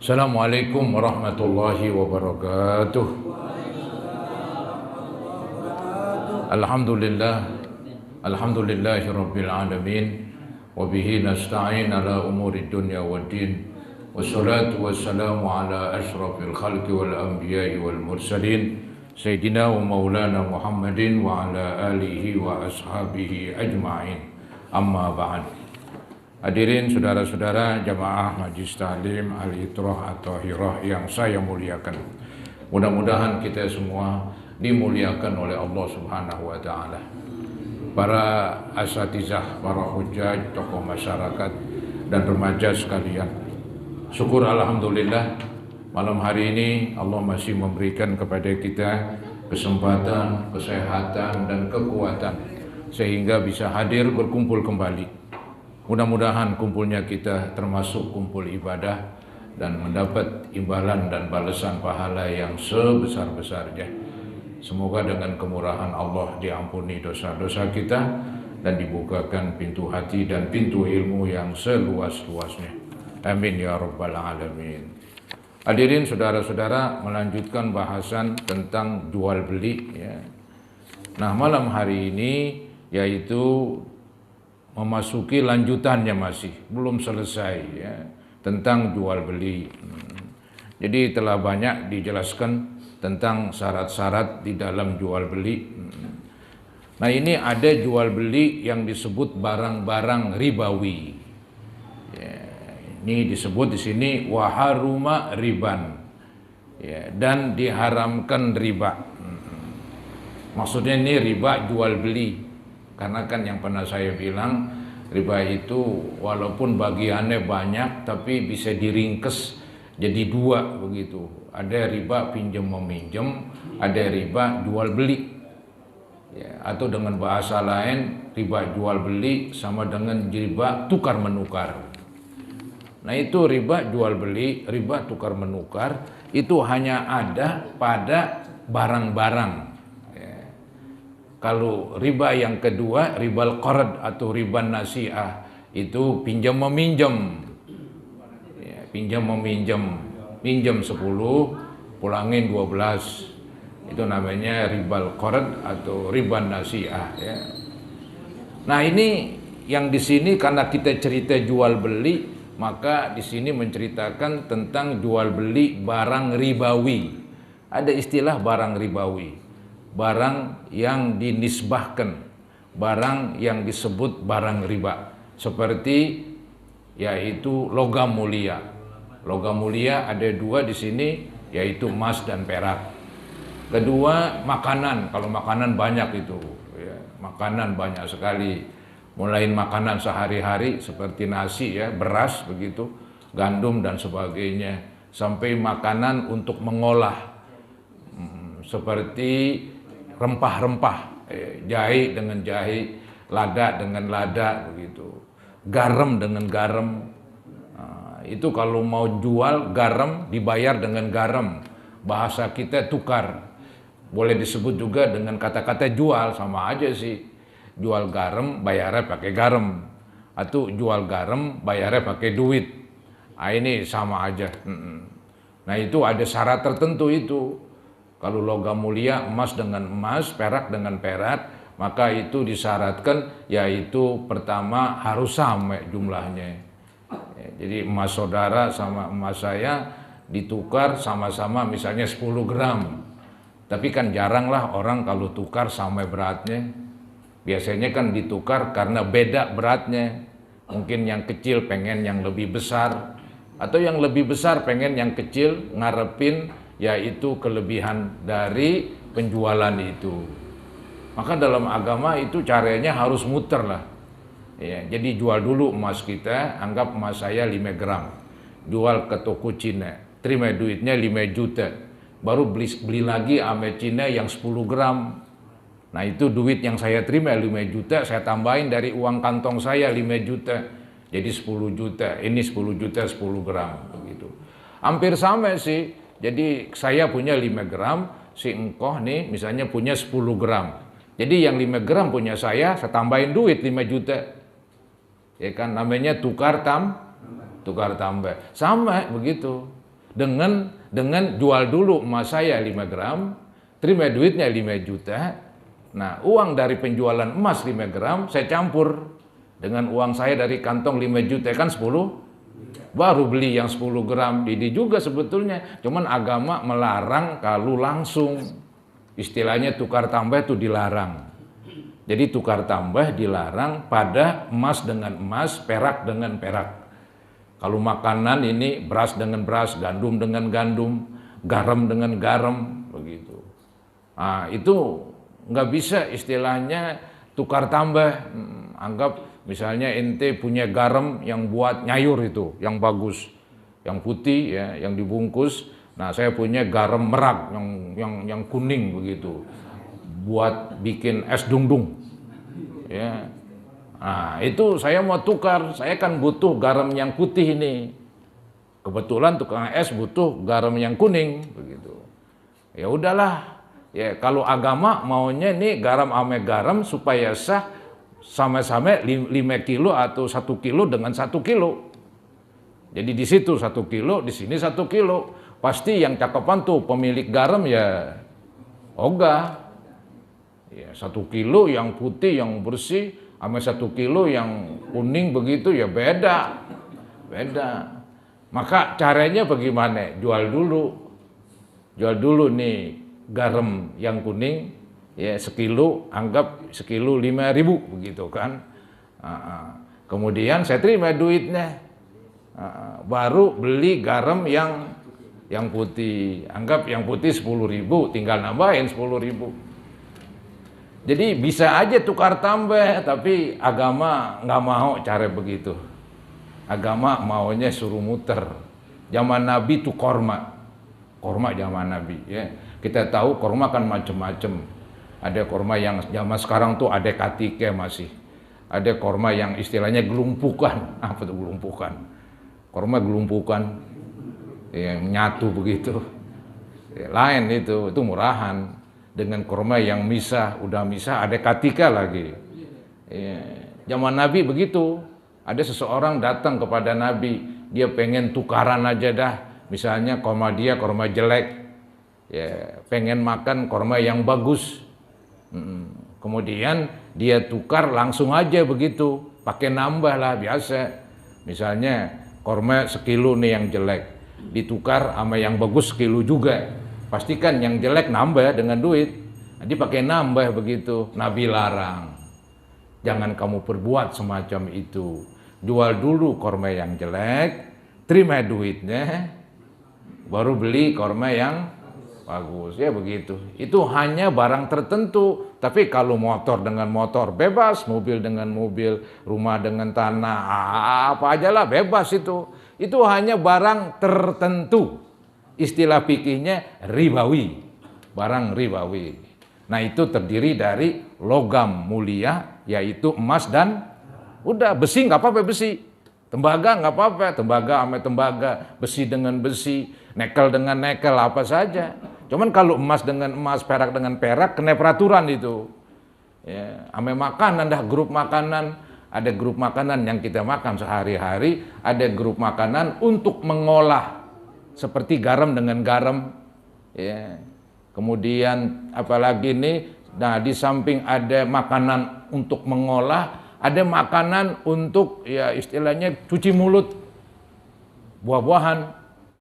Assalamualaikum warahmatullahi wabarakatuh. Alhamdulillah, alhamdulillahi rabbil alamin. Wabihi nasta'in ala umuri dunya waddin. Wassalatu wassalamu ala ashrafil khalqi wal anbiya'i wal mursalin. Sayyidina wa maulana Muhammadin wa ala alihi wa ashabihi ajma'in. Amma ba'd. Hadirin saudara-saudara jamaah Majlis Ta'lim Al-Itrah At-Tahirah yang saya muliakan. Mudah-mudahan kita semua dimuliakan oleh Allah Subhanahu wa taala. Para asatizah, para hujjaj, tokoh masyarakat dan remaja sekalian. Syukur alhamdulillah malam hari ini Allah masih memberikan kepada kita kesempatan, kesehatan dan kekuatan sehingga bisa hadir berkumpul kembali. Mudah-mudahan kumpulnya kita termasuk kumpul ibadah dan mendapat imbalan dan balasan pahala yang sebesar-besarnya. Semoga dengan kemurahan Allah diampuni dosa-dosa kita dan dibukakan pintu hati dan pintu ilmu yang seluas-luasnya. Amin ya rabbal alamin. Hadirin saudara-saudara, melanjutkan bahasan tentang jual beli ya. Nah, malam hari ini yaitu memasuki lanjutannya, masih belum selesai ya, tentang jual beli. Jadi telah banyak dijelaskan tentang syarat-syarat di dalam jual beli. Nah, ini ada jual beli yang disebut barang-barang ribawi. Ya, ini disebut di sini waharuma riban. Ya, dan diharamkan riba. Maksudnya ini riba jual beli. Karena kan yang pernah saya bilang, riba itu walaupun bagiannya banyak tapi bisa diringkes jadi dua begitu. Ada riba pinjam meminjam, ada riba jual beli. Ya, atau dengan bahasa lain, riba jual beli sama dengan riba tukar menukar. Nah, itu riba jual beli, riba tukar menukar itu hanya ada pada barang-barang. Kalau riba yang kedua, ribal qard atau riba nasi'ah, itu pinjam meminjam. Ya, pinjam meminjam, pinjam 10, pulangin 12. Itu namanya ribal qard atau riba nasi'ah ya. Nah, ini yang di sini karena kita cerita jual beli, maka di sini menceritakan tentang jual beli barang ribawi. Ada istilah barang ribawi. Barang yang dinisbahkan, barang yang disebut barang riba, seperti yaitu logam mulia. Logam mulia ada dua di sini, yaitu emas dan perak. Kedua, makanan. Kalau makanan banyak itu, ya, makanan banyak sekali. Mulai makanan sehari-hari seperti nasi, ya, beras begitu, gandum dan sebagainya, sampai makanan untuk mengolah, seperti rempah-rempah, jahe dengan jahe, lada dengan lada begitu, garam dengan garam. Nah, itu kalau mau jual garam dibayar dengan garam, bahasa kita tukar. Boleh disebut juga dengan kata-kata jual, sama aja sih. Jual garam bayarnya pakai garam, atau jual garam bayarnya pakai duit. Nah, ini sama aja. Nah, itu ada syarat tertentu itu. Kalau logam mulia, emas dengan emas, perak dengan perak, maka itu disyaratkan yaitu pertama harus sama jumlahnya. Ya, jadi emas saudara sama emas saya ditukar sama-sama misalnya 10 gram. Tapi kan jaranglah orang kalau tukar sama beratnya. Biasanya kan ditukar karena beda beratnya. Mungkin yang kecil pengen yang lebih besar, atau yang lebih besar pengen yang kecil, ngarepin yaitu kelebihan dari penjualan itu. Maka dalam agama itu caranya harus muter lah. Ya, jadi jual dulu emas kita, anggap emas saya 5 gram. Jual ke toko Cina, terima duitnya 5 juta. Baru beli lagi sama Cina yang 10 gram. Nah, itu duit yang saya terima 5 juta, saya tambahin dari uang kantong saya 5 juta. Jadi 10 juta, ini 10 juta 10 gram begitu. Hampir sama sih. Jadi saya punya 5 gram, si engkoh nih misalnya punya 10 gram. Jadi yang 5 gram punya saya tambahin duit 5 juta. Ya kan, namanya tukar tambah. Sama begitu. dengan jual dulu emas saya 5 gram, terima duitnya 5 juta. Nah, uang dari penjualan emas 5 gram saya campur dengan uang saya dari kantong 5 juta kan 10, baru beli yang 10 gram. Ini juga sebetulnya, cuman agama melarang kalau langsung. Istilahnya tukar tambah itu dilarang. Jadi tukar tambah dilarang pada emas dengan emas, perak dengan perak. Kalau makanan ini beras dengan beras, gandum dengan gandum, garam dengan garam, begitu. Nah, itu nggak bisa istilahnya tukar tambah. Anggap misalnya ente punya garam yang buat nyayur itu, yang bagus, yang putih ya, yang dibungkus. Nah, saya punya garam merak yang kuning begitu, buat bikin es dungdung. Ya. Nah, itu saya mau tukar, saya kan butuh garam yang putih ini. Kebetulan tukang es butuh garam yang kuning begitu. Ya udahlah. Ya, kalau agama maunya nih garam ame garam supaya sah sama-sama 5 kilo atau 1 kilo dengan 1 kilo. Jadi di situ 1 kilo, di sini 1 kilo. Pasti yang cakepan tuh pemilik garam ya ogah. Ya, 1 kilo yang putih yang bersih sama 1 kilo yang kuning begitu ya beda. Beda. Maka caranya bagaimana? Jual dulu nih garam yang kuning ya 1 kilo, anggap 1 kilo 5.000 begitu kan. Kemudian saya terima duitnya, baru beli garam yang putih, anggap yang putih 10.000, tinggal nambahin 10.000. Jadi bisa aja tukar tambah, tapi agama nggak mau cara begitu. Agama maunya suruh muter. Zaman Nabi itu korma zaman Nabi ya. Kita tahu korma kan macam-macam. Ada korma yang zaman sekarang tuh ada katike masih. Ada korma yang istilahnya gelumpukan. Apa tuh gelumpukan? Korma gelumpukan yang nyatu begitu. Ya, lain itu murahan. Dengan korma yang misah, udah misah ada katika lagi. Ya, zaman Nabi begitu. Ada seseorang datang kepada Nabi, dia pengen tukaran aja dah. Misalnya korma dia korma jelek. Ya, pengen makan korma yang bagus. Kemudian dia tukar langsung aja begitu, pakai nambah lah biasa. Misalnya korma 1 kilo nih yang jelek, ditukar sama yang bagus 1 kilo juga. Pastikan yang jelek nambah dengan duit. Jadi pakai nambah begitu. Nabi larang. Jangan kamu perbuat semacam itu. Jual dulu korma yang jelek, terima duitnya, baru beli korma yang bagus, ya begitu. Itu hanya barang tertentu. Tapi kalau motor dengan motor bebas, mobil dengan mobil, rumah dengan tanah, apa aja lah bebas itu. Itu hanya barang tertentu. Istilah fikihnya ribawi, barang ribawi. Nah itu terdiri dari logam mulia, yaitu emas dan udah besi nggak apa-apa besi. Tembaga nggak apa-apa, tembaga sama tembaga, besi dengan besi, nekel dengan nekel, apa saja. Cuman kalau emas dengan emas, perak dengan perak, kena peraturan itu. Ya, ame makanan dah, grup makanan. Ada grup makanan yang kita makan sehari-hari, ada grup makanan untuk mengolah, seperti garam dengan garam. Ya. Kemudian apalagi nih, nah di samping ada makanan untuk mengolah, ada makanan untuk ya istilahnya cuci mulut, buah-buahan.